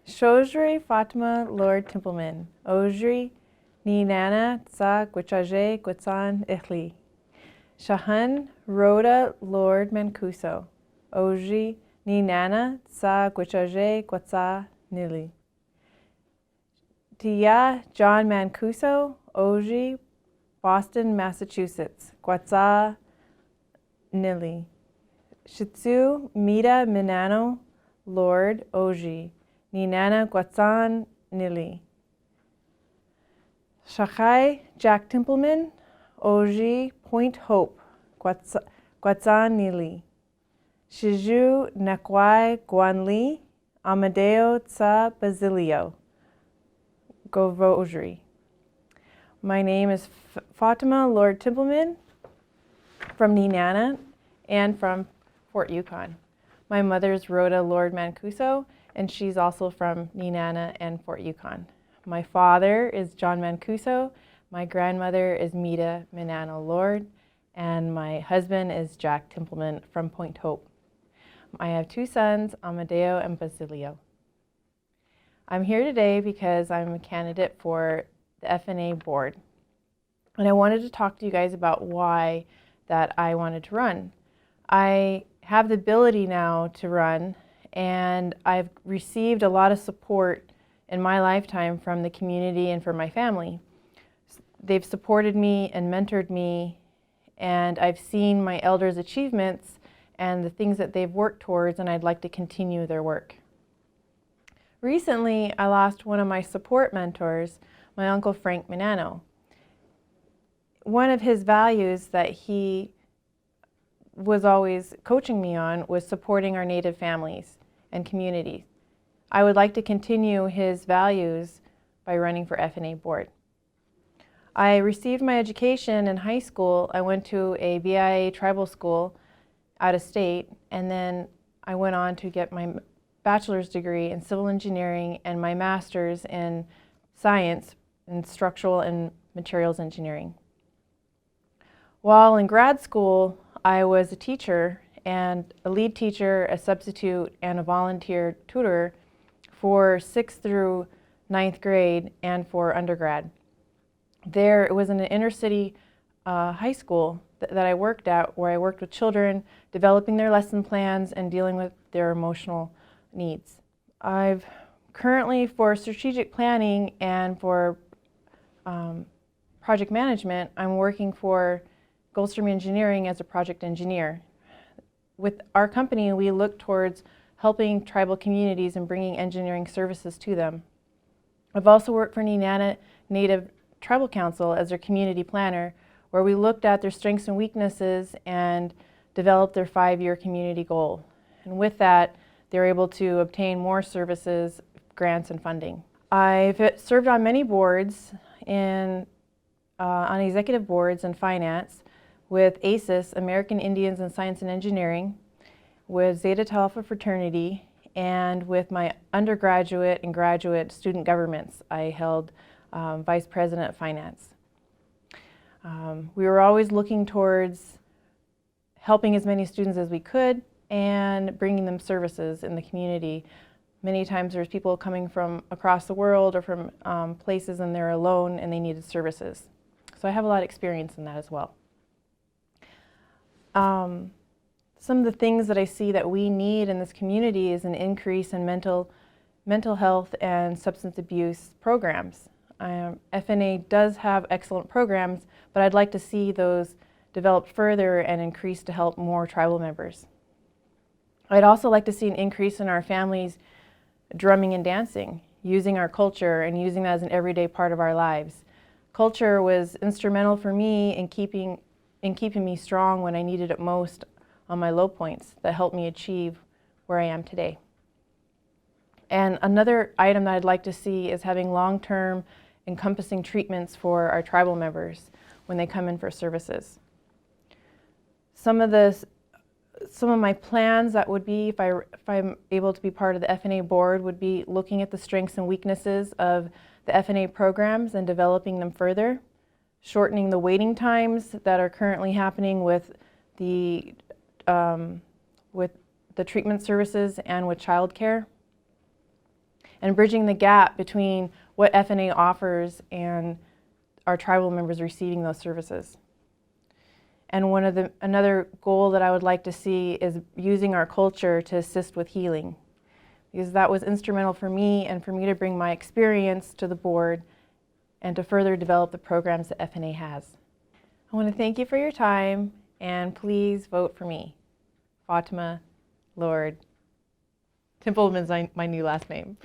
Shojri Fatima Lord-Tiepelman, Ojri ni nana tsa gwichaje gwitsan ichli. Shahan Rhoda Lord Mancuso, Ojri ni nana tsa gwichaje gwitsa nili. Tia John Mancuso, Ojri, Boston, Massachusetts, gwatsa nili. Shitsu Mita Minano Lord Ojri, ni nana gwatsan nili. Shakai Jack Timpleman, Ojri, Point Hope, gwatsan nili. Shiju Nakwai Guanli, Amadeo Tsa Basilio, Govojri. My name is Fatima Lord-Tiepelman from Nenana and from Fort Yukon. My mother is Rhoda Lord Mancuso, and she's also from Nenana and Fort Yukon. My father is John Mancuso, my grandmother is Mita Minano Lord, and my husband is Jack Timpleman from Point Hope. I have two sons, Amadeo and Basilio. I'm here today because I'm a candidate for the FNA Board, and I wanted to talk to you guys about why that I wanted to run. I have the ability now to run, and I've received a lot of support in my lifetime from the community and from my family. They've supported me and mentored me, and I've seen my elders' achievements and the things that they've worked towards, and I'd like to continue their work. Recently, I lost one of my support mentors, my uncle Frank Minano. One of his values that he was always coaching me on was supporting our Native families and communities. I would like to continue his values by running for FNA Board. I received my education in high school. I went to a BIA tribal school out of state, and then I went on to get my bachelor's degree in civil engineering and my master's in science in structural and materials engineering. While in grad school, I was a teacher and a lead teacher, a substitute, and a volunteer tutor for 6th through 9th grade and for undergrad. There, it was in an inner city high school that I worked at, where I worked with children, developing their lesson plans and dealing with their emotional needs. I've currently, for strategic planning and for project management, I'm working for Goldstream Engineering as a project engineer. With our company, we look towards helping tribal communities and bringing engineering services to them. I've also worked for Nenana Native Tribal Council as their community planner, where we looked at their strengths and weaknesses and developed their 5-year community goal. And with that, they're able to obtain more services, grants, and funding. I've served on many boards, on executive boards in finance, with ACES, American Indians in Science and Engineering, with Zeta Tau Alpha Fraternity, and with my undergraduate and graduate student governments. I held Vice President of Finance. We were always looking towards helping as many students as we could and bringing them services in the community. Many times there's people coming from across the world or from places, and they're alone and they needed services. So I have a lot of experience in that as well. Some of the things that I see that we need in this community is an increase in mental health and substance abuse programs. FNA does have excellent programs, but I'd like to see those developed further and increased to help more tribal members. I'd also like to see an increase in our families drumming and dancing, using our culture and using that as an everyday part of our lives. Culture was instrumental for me in keeping me strong when I needed it most on my low points, that helped me achieve where I am today. And another item that I'd like to see is having long-term encompassing treatments for our tribal members when they come in for services. Some of my plans that would be, if I'm able to be part of the FNA board, would be looking at the strengths and weaknesses of the FNA programs and developing them further, shortening the waiting times that are currently happening with the treatment services and with childcare, and bridging the gap between what FNA offers and our tribal members receiving those services. And another goal that I would like to see is using our culture to assist with healing, because that was instrumental for me and for me to bring my experience to the board and to further develop the programs that FNA has. I want to thank you for your time, and please vote for me. Fatima Lord-Tiepelman is my new last name.